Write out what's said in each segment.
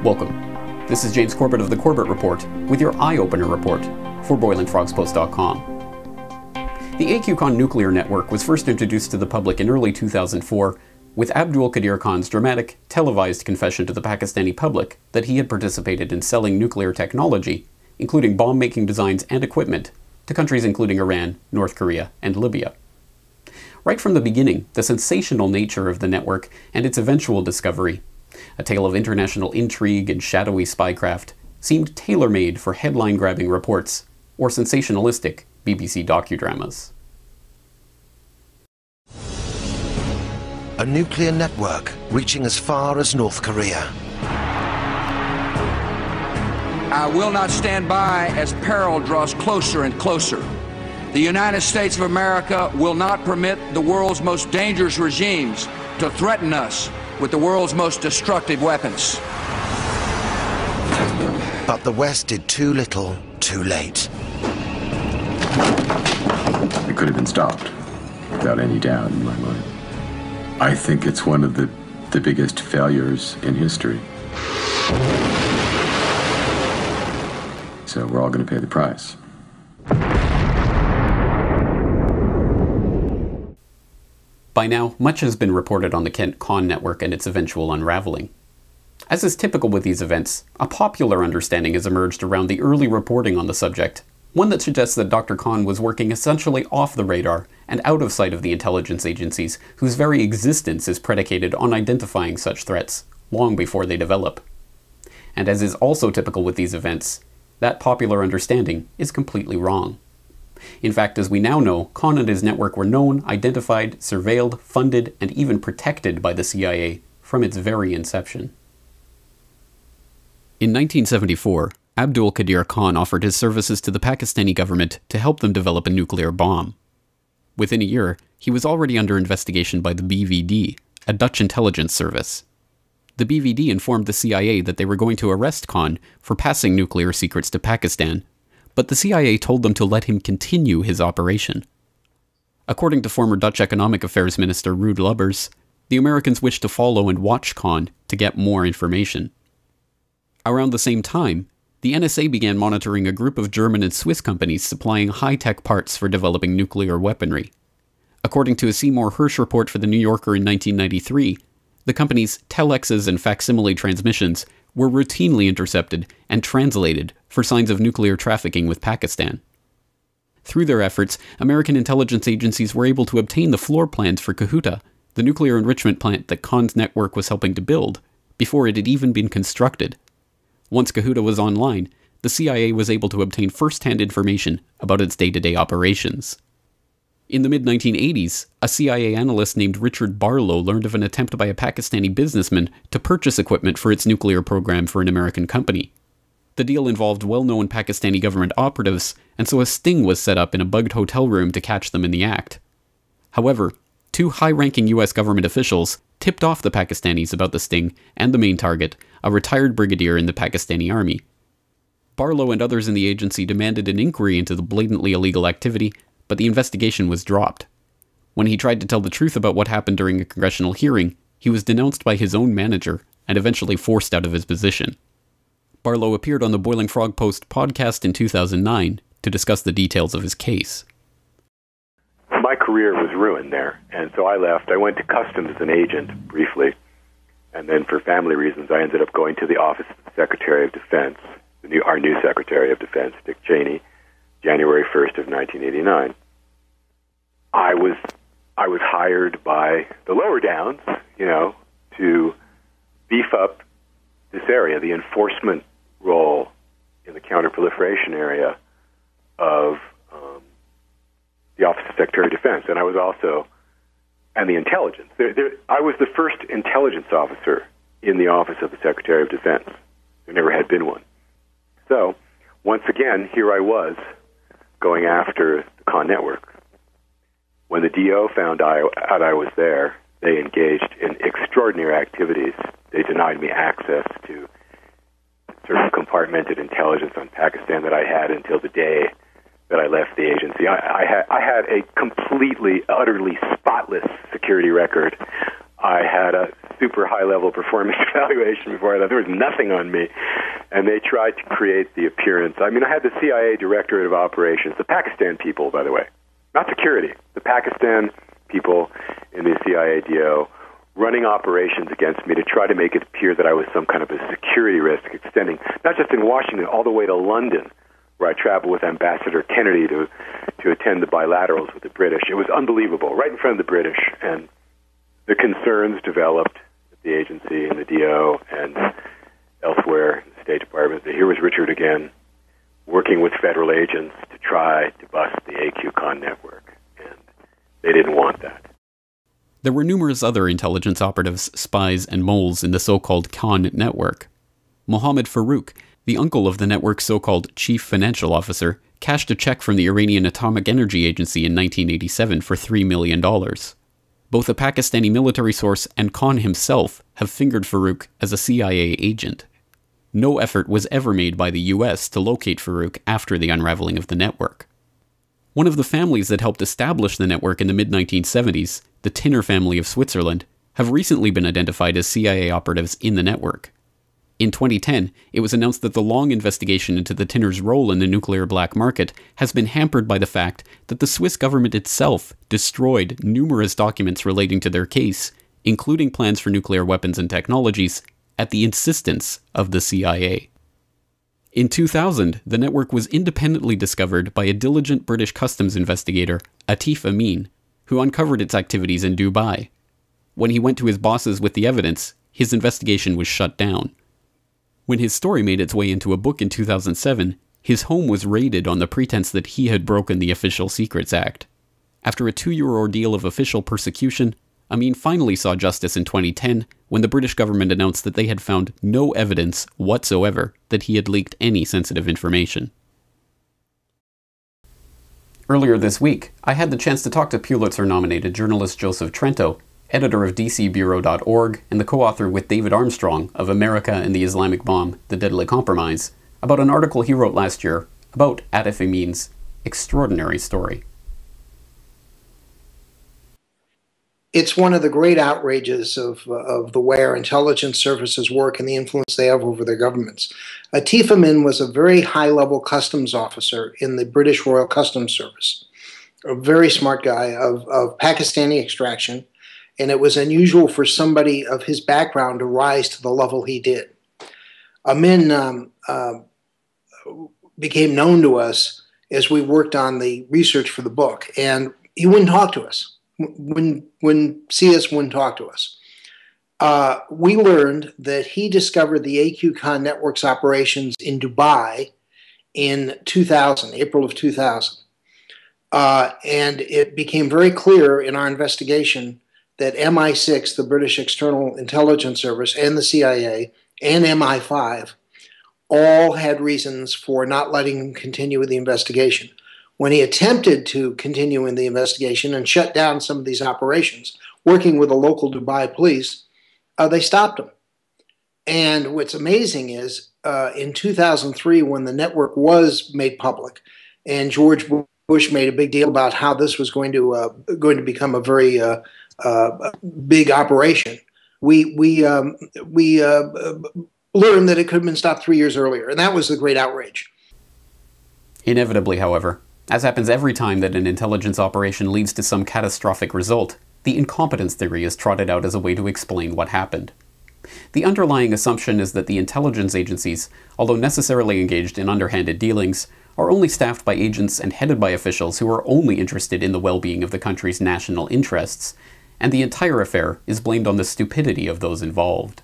Welcome. This is James Corbett of the Corbett Report with your EyeOpener Report for BoilingFrogsPost.com. The AQCon nuclear network was first introduced to the public in early 2004 with Abdul Qadir Khan's dramatic, televised confession to the Pakistani public that he had participated in selling nuclear technology, including bomb-making designs and equipment, to countries including Iran, North Korea, and Libya. Right from the beginning, the sensational nature of the network and its eventual discovery, a tale of international intrigue and shadowy spycraft, seemed tailor-made for headline-grabbing reports or sensationalistic BBC docudramas. A nuclear network reaching as far as North Korea. I will not stand by as peril draws closer and closer. The United States of America will not permit the world's most dangerous regimes to threaten us with the world's most destructive weapons. But the West did too little, too late. It could have been stopped, without any doubt in my mind. I think it's one of the biggest failures in history. So we're all going to pay the price. By now, much has been reported on the Kent-Con network and its eventual unraveling. As is typical with these events, a popular understanding has emerged around the early reporting on the subject, one that suggests that Dr. Khan was working essentially off the radar and out of sight of the intelligence agencies whose very existence is predicated on identifying such threats long before they develop. And as is also typical with these events, that popular understanding is completely wrong. In fact, as we now know, Khan and his network were known, identified, surveilled, funded, and even protected by the CIA from its very inception. In 1974, Abdul Qadir Khan offered his services to the Pakistani government to help them develop a nuclear bomb. Within a year, he was already under investigation by the BVD, a Dutch intelligence service. The BVD informed the CIA that they were going to arrest Khan for passing nuclear secrets to Pakistan, but the CIA told them to let him continue his operation. According to former Dutch Economic Affairs Minister Ruud Lubbers, the Americans wished to follow and watch Khan to get more information. Around the same time, the NSA began monitoring a group of German and Swiss companies supplying high-tech parts for developing nuclear weaponry. According to a Seymour Hersh report for The New Yorker in 1993, the company's telexes and facsimile transmissions were routinely intercepted and translated for signs of nuclear trafficking with Pakistan. Through their efforts, American intelligence agencies were able to obtain the floor plans for Kahuta, the nuclear enrichment plant that Khan's network was helping to build, before it had even been constructed. Once Kahuta was online, the CIA was able to obtain first-hand information about its day-to-day operations. In the mid-1980s, a CIA analyst named Richard Barlow learned of an attempt by a Pakistani businessman to purchase equipment for its nuclear program for an American company. The deal involved well-known Pakistani government operatives, and so a sting was set up in a bugged hotel room to catch them in the act. However, two high-ranking US government officials tipped off the Pakistanis about the sting and the main target, a retired brigadier in the Pakistani army. Barlow and others in the agency demanded an inquiry into the blatantly illegal activity, but the investigation was dropped. When he tried to tell the truth about what happened during a congressional hearing, he was denounced by his own manager and eventually forced out of his position. Barlow appeared on the Boiling Frog Post podcast in 2009 to discuss the details of his case. My career was ruined there, and so I left. I went to Customs as an agent briefly, and then for family reasons I ended up going to the Office of the Secretary of Defense, our new Secretary of Defense, Dick Cheney, January 1st of 1989. I was hired by the lower downs, to beef up this area, the enforcement role in the counterproliferation area of the Office of Secretary of Defense. And I was also, and the intelligence. I was the first intelligence officer in the Office of the Secretary of Defense. There never had been one. So, once again, here I was, going after the Khan network. When the DO found out I was there, they engaged in extraordinary activities. They denied me access to sort of compartmented intelligence on Pakistan that I had until the day that I left the agency. I had a completely, utterly spotless security record. I had a super high-level performance evaluation before I left. There was nothing on me. And they tried to create the appearance. I mean, I had the CIA Directorate of Operations, the Pakistan people, by the way, not security, the Pakistan people in the CIA DO running operations against me to try to make it appear that I was some kind of a security risk extending, not just in Washington, all the way to London, where I traveled with Ambassador Kennedy to attend the bilaterals with the British. It was unbelievable, right in front of the British. And the concerns developed at the agency and the DO and elsewhere in the State Department that here was Richard again, working with federal agents to try to bust the AQCon network. And they didn't want that. There were numerous other intelligence operatives, spies, and moles in the so-called Khan network. Mohammed Farouk, the uncle of the network's so-called chief financial officer, cashed a check from the Iranian Atomic Energy Agency in 1987 for $3 million. Both a Pakistani military source and Khan himself have fingered Farouk as a CIA agent. No effort was ever made by the US to locate Farouk after the unraveling of the network. One of the families that helped establish the network in the mid-1970s, the Tinner family of Switzerland, have recently been identified as CIA operatives in the network. In 2010, it was announced that the long investigation into the Tinners' role in the nuclear black market has been hampered by the fact that the Swiss government itself destroyed numerous documents relating to their case, including plans for nuclear weapons and technologies, at the insistence of the CIA. In 2000, the network was independently discovered by a diligent British customs investigator, Atif Amin, who uncovered its activities in Dubai. When he went to his bosses with the evidence, his investigation was shut down. When his story made its way into a book in 2007, his home was raided on the pretense that he had broken the Official Secrets Act. After a 2-year ordeal of official persecution, Amin finally saw justice in 2010 when the British government announced that they had found no evidence whatsoever that he had leaked any sensitive information. Earlier this week, I had the chance to talk to Pulitzer-nominated journalist Joseph Trento, editor of DCBureau.org and the co-author with David Armstrong of America and the Islamic Bomb, The Deadly Compromise, about an article he wrote last year about Atif Amin's extraordinary story. It's one of the great outrages of the way our intelligence services work and the influence they have over their governments. Atif Amin was a very high-level customs officer in the British Royal Customs Service, a very smart guy of Pakistani extraction, and it was unusual for somebody of his background to rise to the level he did. Amin became known to us as we worked on the research for the book, and he wouldn't talk to us. Wouldn't see us, wouldn't talk to us. We learned that he discovered the AQCon network's operations in Dubai in 2000, April of 2000. And it became very clear in our investigation that MI6, the British External Intelligence Service, and the CIA, and MI5 all had reasons for not letting him continue with the investigation. When he attempted to continue in the investigation and shut down some of these operations, working with the local Dubai police, they stopped him. And what's amazing is in 2003, when the network was made public, and George Bush made a big deal about how this was going to become a very big operation, we learned that it could have been stopped 3 years earlier, and that was the great outrage. Inevitably, however, as happens every time that an intelligence operation leads to some catastrophic result, the incompetence theory is trotted out as a way to explain what happened. The underlying assumption is that the intelligence agencies, although necessarily engaged in underhanded dealings, are only staffed by agents and headed by officials who are only interested in the well-being of the country's national interests, and the entire affair is blamed on the stupidity of those involved.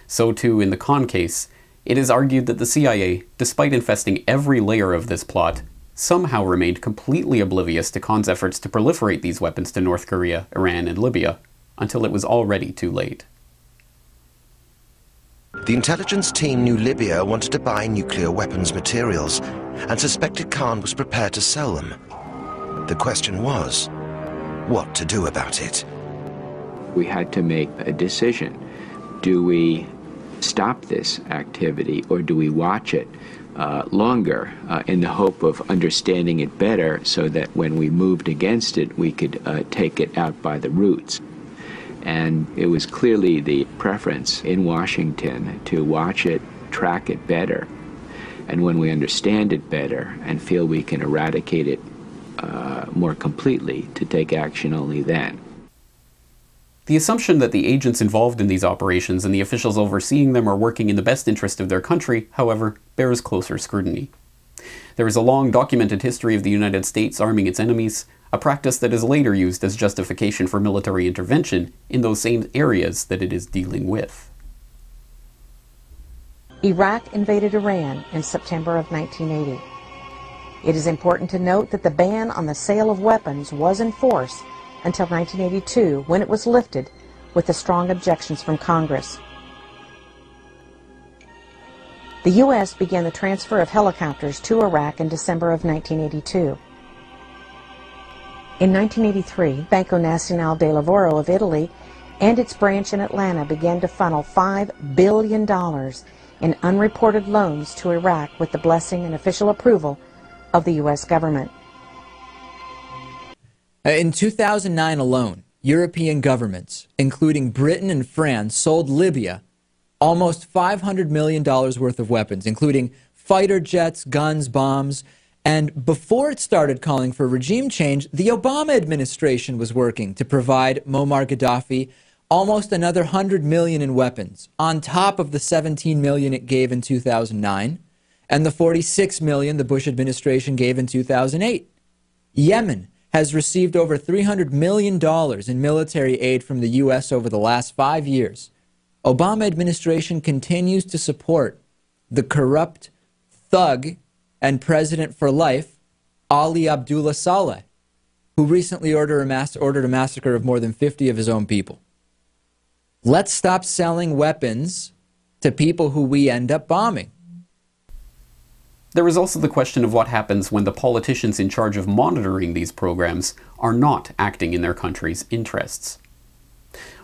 So too in the Khan case, it is argued that the CIA, despite infesting every layer of this plot, somehow remained completely oblivious to Khan's efforts to proliferate these weapons to North Korea, Iran, and Libya, until it was already too late. The intelligence team knew Libya wanted to buy nuclear weapons materials and suspected Khan was prepared to sell them. The question was, what to do about it? We had to make a decision. Do we stop this activity, or do we watch it longer in the hope of understanding it better so that when we moved against it, we could take it out by the roots? And it was clearly the preference in Washington to watch it, track it better. And when we understand it better and feel we can eradicate it more completely, to take action only then. The assumption that the agents involved in these operations and the officials overseeing them are working in the best interest of their country, however, bears closer scrutiny. There is a long documented history of the United States arming its enemies, a practice that is later used as justification for military intervention in those same areas that it is dealing with. Iraq invaded Iran in September of 1980. It is important to note that the ban on the sale of weapons was in force until 1982, when it was lifted with the strong objections from Congress. The U.S. began the transfer of helicopters to Iraq in December of 1982. In 1983, Banco Nazionale del Lavoro of Italy and its branch in Atlanta began to funnel $5 billion in unreported loans to Iraq with the blessing and official approval of the U.S. government. In 2009 alone, European governments, including Britain and France, sold Libya almost $500 million worth of weapons, including fighter jets, guns, bombs. And before it started calling for regime change, the Obama administration was working to provide Muammar Gaddafi almost another $100 million in weapons, on top of the $17 million it gave in 2009 and the $46 million the Bush administration gave in 2008. Yemen has received over $300 million in military aid from the U.S. over the last 5 years. Obama administration continues to support the corrupt thug and president for life, Ali Abdullah Saleh, who recently ordered a massacre of more than 50 of his own people. Let's stop selling weapons to people who we end up bombing. There is also the question of what happens when the politicians in charge of monitoring these programs are not acting in their country's interests.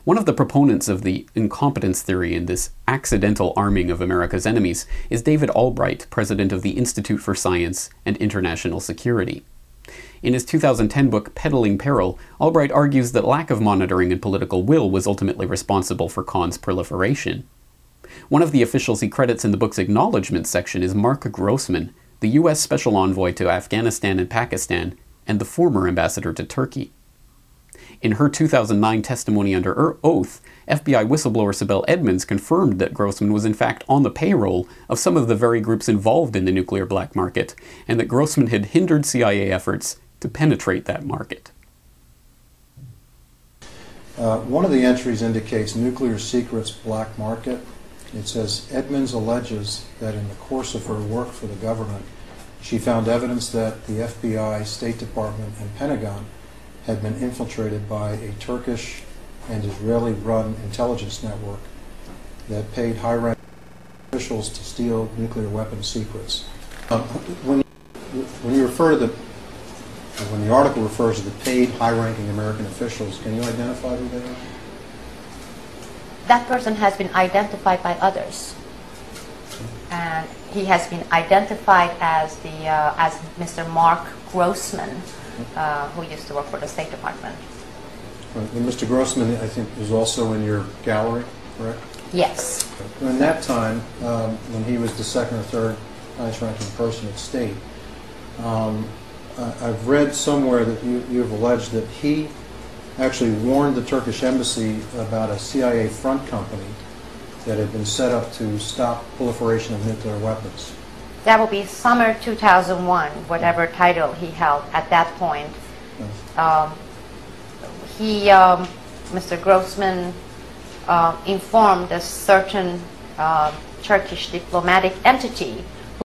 One of the proponents of the incompetence theory in this accidental arming of America's enemies is David Albright, president of the Institute for Science and International Security. In his 2010 book, Peddling Peril, Albright argues that lack of monitoring and political will was ultimately responsible for Khan's proliferation. One of the officials he credits in the book's acknowledgement section is Mark Grossman, the U.S. Special Envoy to Afghanistan and Pakistan, and the former ambassador to Turkey. In her 2009 testimony under oath, FBI whistleblower Sibel Edmonds confirmed that Grossman was in fact on the payroll of some of the very groups involved in the nuclear black market, and that Grossman had hindered CIA efforts to penetrate that market. One of the entries indicates nuclear secrets black market. It says, Edmonds alleges that in the course of her work for the government, she found evidence that the FBI, State Department, and Pentagon had been infiltrated by a Turkish and Israeli-run intelligence network that paid high-ranking officials to steal nuclear weapons secrets. When you refer to when the article refers to the paid high-ranking American officials, can you identify who they are? That person has been identified by others, and he has been identified as as Mr. Mark Grossman, who used to work for the State Department. Right. And Mr. Grossman, I think, was also in your gallery, correct? Yes. In that time, when he was the second or third highest-ranking person at State, I've read somewhere that you have alleged that he actually warned the Turkish embassy about a CIA front company that had been set up to stop proliferation of nuclear weapons. That will be summer 2001, whatever title he held at that point. Mr. Grossman informed a certain Turkish diplomatic entity